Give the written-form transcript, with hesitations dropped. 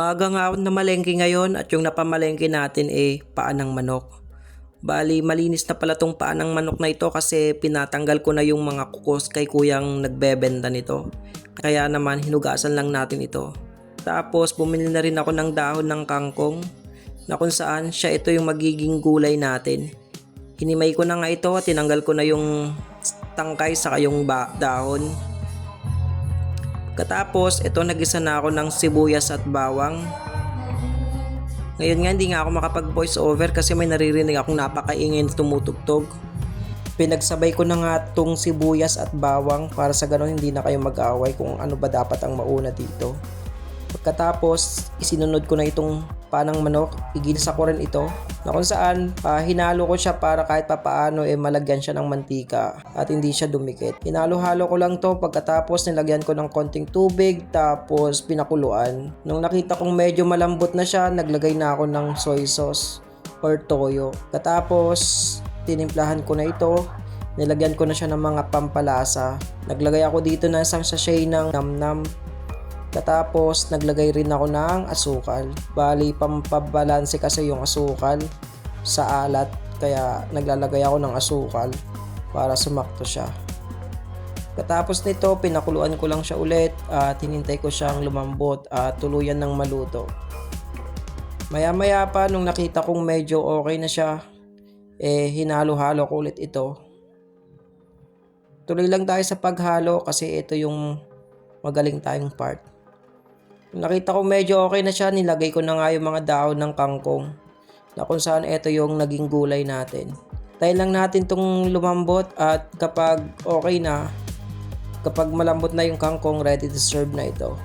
Maaga nga ako namalengke ngayon at yung napamalengke natin paa ng manok. Bali, malinis na pala tong paa ng manok na ito kasi pinatanggal ko na yung mga kukos kay kuyang nagbebenta nito. Kaya naman hinugasan lang natin ito. Tapos bumili na rin ako ng dahon ng kangkong na kung saan siya ito yung magiging gulay natin. Hinimay ko na nga ito at tinanggal ko na yung tangkay sa yung dahon. Katapos, ito nagisa na ako ng sibuyas at bawang. Ngayon nga hindi nga ako makapag voice over kasi may naririnig akong napakaingay na tumutugtog. Pinagsabay ko na nga itong sibuyas at bawang para sa ganon hindi na kayo mag-away kung ano ba dapat ang mauna dito. Pagkatapos, isinunod ko na itong panang manok, igilisa ko rin ito na kung saan hinalo ko siya para kahit papaano malagyan siya ng mantika at hindi siya dumikit. Hinalo-halo ko lang to, pagkatapos nilagyan ko ng konting tubig tapos pinakuluan. Nung nakita kong medyo malambot na siya, naglagay na ako ng soy sauce or toyo. Katapos tinimplahan ko na ito, nilagyan ko na siya ng mga pampalasa. Naglagay ako dito ng isang sachet ng namnam. Katapos, naglagay rin ako ng asukal. Bali, pampabalanse kasi yung asukal sa alat. Kaya, naglalagay ako ng asukal para sumakto siya. Katapos nito, pinakuluan ko lang siya ulit at hinintay ko siyang lumambot at tuluyan ng maluto. Maya-maya pa, nung nakita kong medyo okay na siya, hinalo-halo ko ulit ito. Tuloy lang tayo sa paghalo kasi ito yung magaling tayong part. Nakita ko medyo okay na siya, nilagay ko na nga yung mga dahon ng kangkong na kung saan ito yung naging gulay natin. Tayo lang natin itong lumambot at kapag okay na, kapag malambot na yung kangkong, ready to serve na ito.